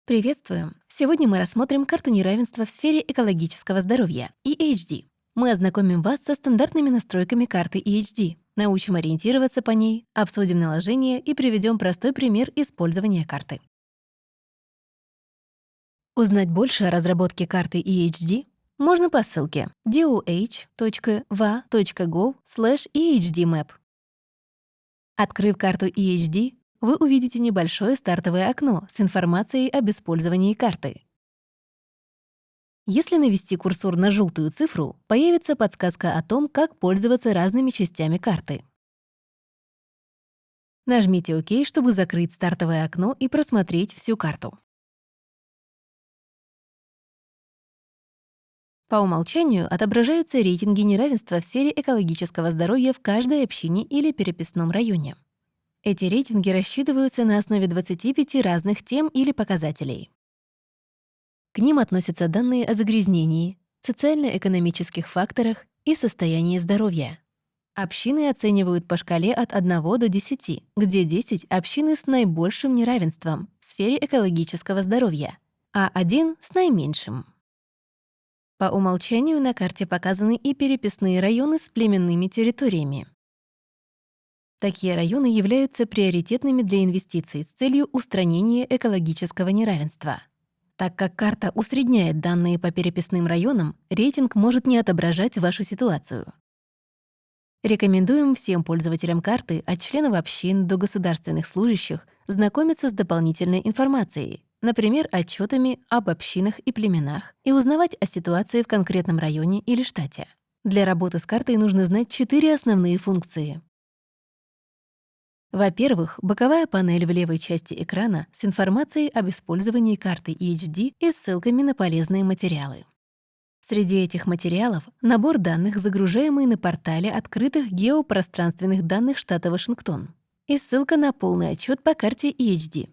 Приветствуем! Сегодня мы рассмотрим карту неравенства в сфере экологического здоровья EHD. Мы ознакомим вас со стандартными настройками карты EHD, научим ориентироваться по ней, обсудим наложение и приведем простой пример использования карты. Узнать больше о разработке карты EHD можно по ссылке doh.va.gov/ehdmap. Открыв карту EHD, вы увидите небольшое стартовое окно с информацией об использовании карты. Если навести курсор на желтую цифру, появится подсказка о том, как пользоваться разными частями карты. Нажмите ОК, чтобы закрыть стартовое окно и просмотреть всю карту. По умолчанию отображаются рейтинги неравенства в сфере экологического здоровья в каждой общине или переписном районе. Эти рейтинги рассчитываются на основе 25 разных тем или показателей. К ним относятся данные о загрязнении, социально-экономических факторах и состоянии здоровья. Общины оценивают по шкале от 1 до 10, где 10 — общины с наибольшим неравенством в сфере экологического здоровья, а 1 — с наименьшим. По умолчанию на карте показаны и переписные районы с племенными территориями. Такие районы являются приоритетными для инвестиций с целью устранения экологического неравенства. Так как карта усредняет данные по переписным районам, рейтинг может не отображать вашу ситуацию. Рекомендуем всем пользователям карты, от членов общин до государственных служащих, знакомиться с дополнительной информацией, например, отчетами об общинах и племенах, и узнавать о ситуации в конкретном районе или штате. Для работы с картой нужно знать 4 основные функции. Во-первых, боковая панель в левой части экрана с информацией об использовании карты EHD и ссылками на полезные материалы. Среди этих материалов набор данных, загружаемый на портале открытых геопространственных данных штата Вашингтон, и ссылка на полный отчет по карте EHD.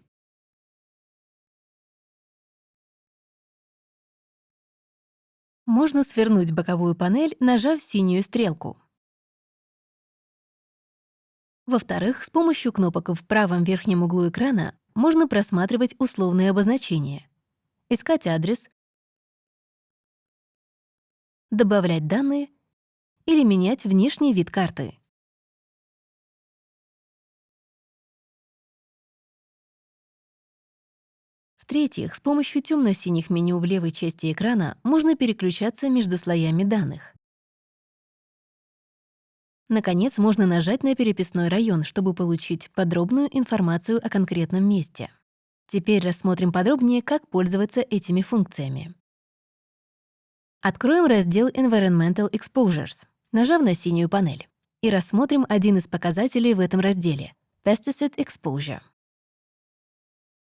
Можно свернуть боковую панель, нажав синюю стрелку. Во-вторых, с помощью кнопок в правом верхнем углу экрана можно просматривать условные обозначения, искать адрес, добавлять данные или менять внешний вид карты. В-третьих, с помощью темно-синих меню в левой части экрана можно переключаться между слоями данных. Наконец, можно нажать на переписной район, чтобы получить подробную информацию о конкретном месте. Теперь рассмотрим подробнее, как пользоваться этими функциями. Откроем раздел Environmental Exposures, нажав на синюю панель, и рассмотрим один из показателей в этом разделе — Pesticide Exposure.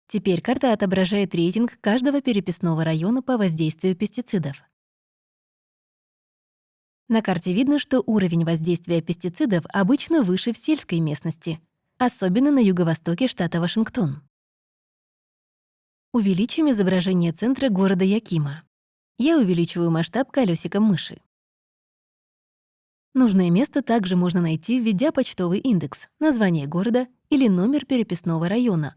Теперь карта отображает рейтинг каждого переписного района по воздействию пестицидов. На карте видно, что уровень воздействия пестицидов обычно выше в сельской местности, особенно на юго-востоке штата Вашингтон. Увеличим изображение центра города Якима. Я увеличиваю масштаб колесиком мыши. Нужное место также можно найти, введя почтовый индекс, название города или номер переписного района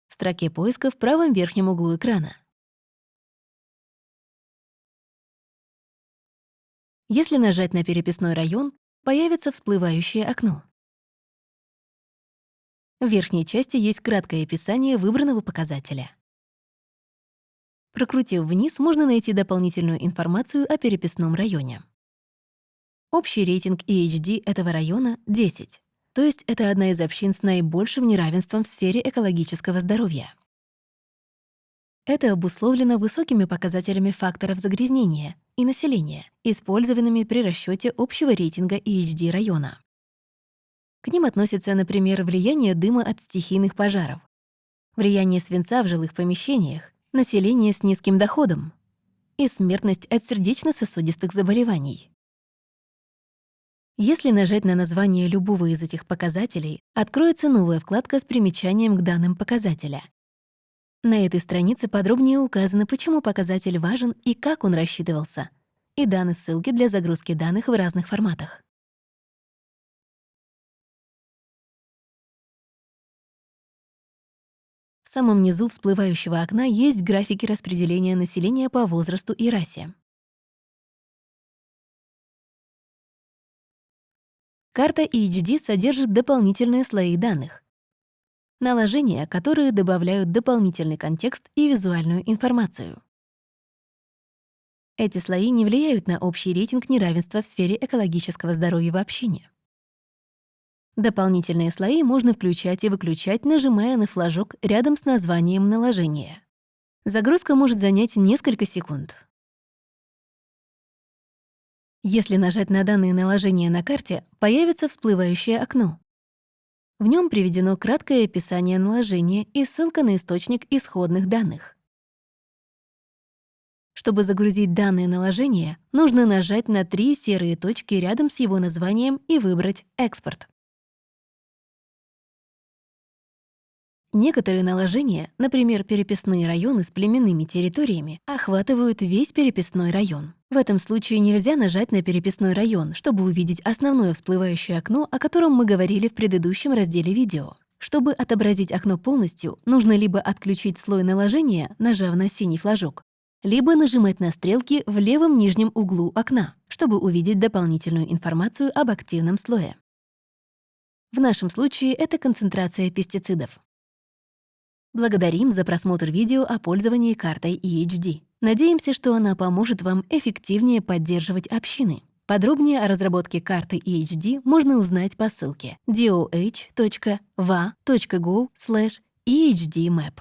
в строке поиска в правом верхнем углу экрана. Если нажать на переписной район, появится всплывающее окно. В верхней части есть краткое описание выбранного показателя. Прокрутив вниз, можно найти дополнительную информацию о переписном районе. Общий рейтинг EHD этого района — 10, то есть это одна из общин с наибольшим неравенством в сфере экологического здоровья. Это обусловлено высокими показателями факторов загрязнения и населения, использованными при расчете общего рейтинга EHD района. К ним относятся, например, влияние дыма от стихийных пожаров, влияние свинца в жилых помещениях, население с низким доходом и смертность от сердечно-сосудистых заболеваний. Если нажать на название любого из этих показателей, откроется новая вкладка с примечанием к данным показателя. На этой странице подробнее указано, почему показатель важен и как он рассчитывался, и даны ссылки для загрузки данных в разных форматах. В самом низу всплывающего окна есть графики распределения населения по возрасту и расе. Карта EHD содержит дополнительные слои данных. Наложения, которые добавляют дополнительный контекст и визуальную информацию. Эти слои не влияют на общий рейтинг неравенства в сфере экологического здоровья в общине. Дополнительные слои можно включать и выключать, нажимая на флажок рядом с названием наложения. Загрузка может занять несколько секунд. Если нажать на данные наложения на карте, появится всплывающее окно. В нем приведено краткое описание наложения и ссылка на источник исходных данных. Чтобы загрузить данные наложения, нужно нажать на 3 серые точки рядом с его названием и выбрать «Экспорт». Некоторые наложения, например, переписные районы с племенными территориями, охватывают весь переписной район. В этом случае нельзя нажать на переписной район, чтобы увидеть основное всплывающее окно, о котором мы говорили в предыдущем разделе видео. Чтобы отобразить окно полностью, нужно либо отключить слой наложения, нажав на синий флажок, либо нажимать на стрелки в левом нижнем углу окна, чтобы увидеть дополнительную информацию об активном слое. В нашем случае это концентрация пестицидов. Благодарим за просмотр видео о пользовании картой EHD. Надеемся, что она поможет вам эффективнее поддерживать общины. Подробнее о разработке карты EHD можно узнать по ссылке doh.va.gov/ehdmap.